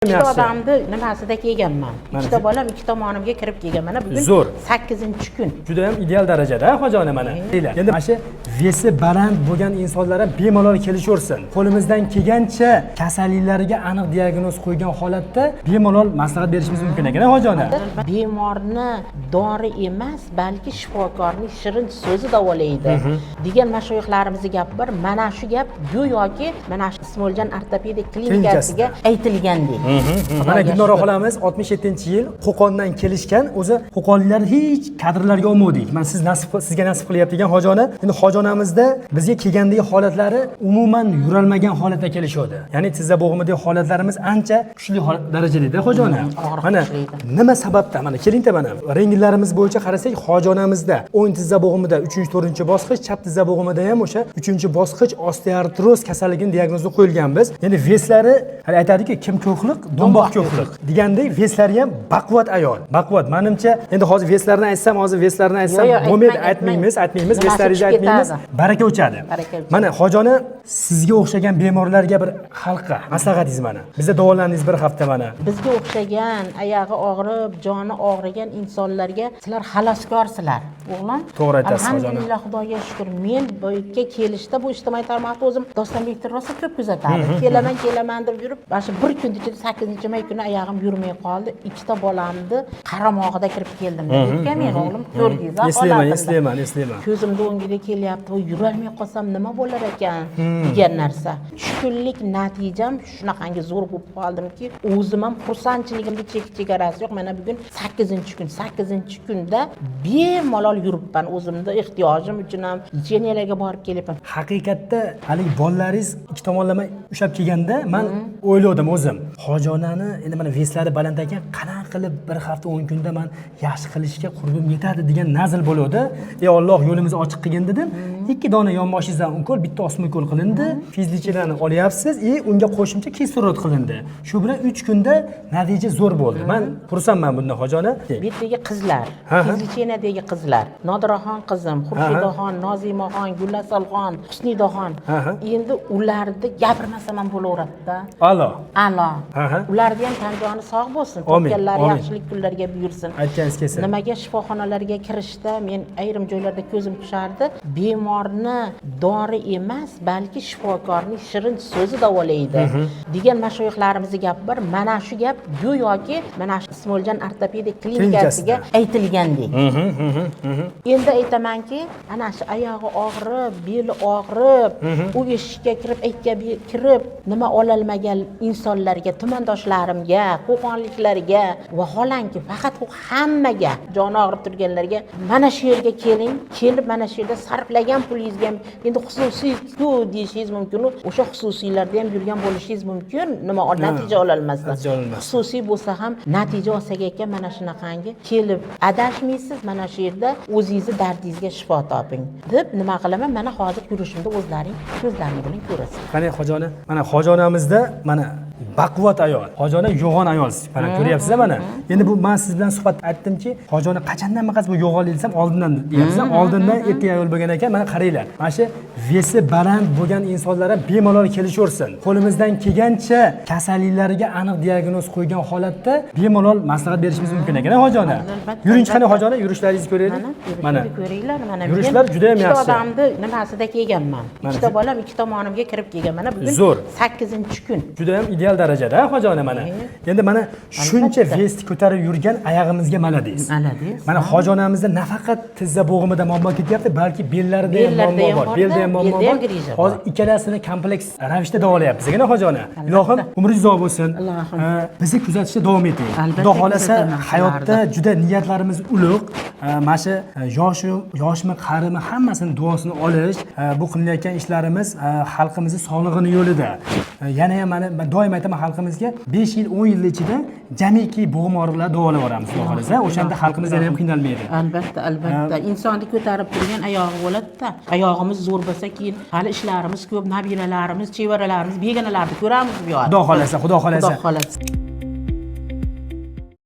İkki odamni nimasida kelganman. Ikkita bolam ikki tomonimga kirib kelgan. Mana bugun zo'r. 8-kun. Juda ham ideal darajada hojona mana. Endi mana shu vesi baland bo'lgan insonlar ham bemalol kelishaversin. Qo'limizdan kelgancha kasalliklariga aniq diagnoz qo'ygan holatda bemalol maslahat berishimiz mumkin ekan hojona. Bemorni dori emas, balki shifokorning shirin so'zi davolaydi degan mashoyixlarimizning gapi bor. Mana shu gap go'yoki mana shu Ismoiljon ortopedik klinikasiga aytilgandek. Mana Gulnora xolamiz 67-yil Qo'qondan kelishgan. O'zi qo'qonliklar hech kadrlarga olmadik. Men sizga nasib qilyapti degan hojona. Endi hojonamizda bizga kelgandagi holatlari umuman yuralmagan holatda kelishadi. Ya'ni tizza bo'g'imidagi holatlarimiz ancha kuchli darajada hojona. Mana nima sababdan? Mana keling-da mana rentgenlarimiz bo'yicha qarasak, hojonamizda o'ng tizza bo'g'imida 3-4-bosqich, chap tizza bo'g'imida ham o'sha 3-bosqich osteoartroz kasalligini diagnozi qo'yilgan biz. Ya'ni veslari aytadiki, kim ko'hliq, do'mboq ko'hliq degandek veslari ham baquvvat ayol. Baquvvat. Menimcha endi hozir veslarini aytsam, bo'lmaydi, aytmaymiz, veslaringizni aytmaymiz. Baraka o'chadi. Mana hojona sizga o'xshagan bemorlarga bir xalqqa maslahatingiz mana. Bizda davolandingiz bir hafta mana. Bizga o'xshagan oyog'i og'rib, joni og'rigan insonlarga sizlar xaloskorsizlar. O'g'lim. To'g'ri aytasiz hojona. Alhamdulillah, Xudoga shukr. Men bu yerga kelishda bu ijtimoiy tarmoqda o'zim Dostonbekni rosa ko'p kuzatardim. Kelaman deb yurib, mana bir kun ichida 8-may kuni oyog'im yurmay qoldi. Ikkita bolamni qaramog'ida kirib keldim. Aytgan men o'g'lim ko'rdingiz, eslayman. Ko'zimda o'ngida kelyapti, yurolmay qolsam nima bo'lar ekan degan narsa. Shu kunlik natijam shunaqangi zo'r bo'lib qoldimki, o'zim ham xursandchiligimda chegarasi yo'q. Mana bugun 8-kun. 8-kunda bemalol yuribman. O'zimda ehtiyojim uchun ham geniyalarga borib kelyapman. Haqiqatda hali bolalaringiz ikki tomonlama ushab kelganda men o'yladim o'zim. Hojonani endi mana veslari baland ekan, qanaqa qilib bir hafta 10 kunda men yaxshi qilishga qurbim yetadi degan nazil bo'ladi. Ey Alloh, yo'limizni ochiq qilgin dedim. 2 dona yonboshingizdan ukol, bitta osma ukol qilindi. Fizlichalarni olyapsiz, unga qo'shimcha kislorod qilindi. Shu bilan 3 kunda natija zo'r bo'ldi. Men xursandman bundan hojona. Bu yerdagi qizlar, fizlicheniyadagi qizlar, Nodiraxon qizim, Xurshidxon, Nozimaxon, Gullasalxon, Husnidaxon. Endi ularni gapirmasam ham bo'laveradi-da. A'lo. Ularga ham tan joni sog' bo'lsin, topganlari yaxshilik kunlarga buyursin. Aytganingiz kelsin. Nimaga shifoxonalarga kirishda men ayrim joylarda ko'zim tushardi. Bemorni dori emas, balki shifokorning shirin so'zi davolaydi degan mashoyixlarimizning gapi bor. Mana shu gap go'yoki mana shu Ismoiljon ortopedik klinikasiga aytilgandek. Endi aytamanki, ana shu oyog'i og'rib, beli og'rib, u eshikka kirib nima ololmagan insonlarga, tumandoshlarimga, qo'qonliklarga va holanki faqat hammaga joni og'rib turganlarga mana shu yerga keling, kelib mana shu yerda sarflagan pulingizga ham endi xususiy-ku deyishingiz mumkin. O'sha xususiylarda ham yurgan bo'lishingiz mumkin. Nima natija ololmasdan. Xususiy bo'lsa ham natija olsak ekan, mana shunaqangi kelib adashmaysiz, mana shu yerda o'zingizni dardingizga shifo toping deb nima qilaman, mana hozir yurishimda o'zlaring ko'zlaring bilan ko'rasiz. Qani hojona, mana hojonamizda mana baquvvat ayol, hojona yo'g'on ayol. Mana ko'ryapsiz mana. Endi bu men siz bilan suhbat aytdimki, hojona qachondan maqas bu yo'g'onlik desam, oldindan deyapsiz. Oldindan erkak ayol bo'lgan ekan, mana qaranglar. Mana shu vesi baland bo'lgan insonlar ham bemalol kelishaversin. Qo'limizdan kelgancha kasalliklariga aniq diagnoz qo'ygan holatda bemalol maslahat berishimiz mumkin ekan hojona. Yuring qani hojona, yurishlaringizni ko'raylik. Mana ko'ringlar, mana yurishlar juda ham yaxshi. Ikkita odamni nimasida kelganman. Ikkita bolam ikki tomonimga kirib kelgan. Mana bugun 8-kun. Juda ham ideal darajada hojona mana. Endi mana shuncha vesti ko'tarib yurgan oyog'imizga maladiz. Mana hojonamizda nafaqat tizza bo'g'imida muammo ketyapti, balki bellarida ham muammo bor. Belda ham muammo bor. Hozir ikkalasini kompleks ravishda davolayapmiz. Ekan hojona. Ilohim umringiz uzoq bo'lsin. Bizni kuzatishda davom eting. Xudo xolasa hayotda juda niyatlarimiz ulug'. Mana shu yoshmi, qarimi hammasini duosini olish, bu qilayotgan ishlarimiz xalqimizning sog'lig'ini yo'lida. Yana ham men doim aytaman xalqimizga 5 yil, 10 yil ichida jamiki bo'g'im og'riqlarni davolab boramiz, xudo xolasa. O'shanda xalqimiz yana ham qiynalmaydi. Albatta. Insonni ko'tarib turgan oyog'i bo'ladi-da. Oyog'imiz zo'r bo'lsa, keyin hali ishlarimiz ko'p, nabiralarimiz, chevaralarimiz, begonalarni ko'ramiz bu yoqda. Xudo xolasa.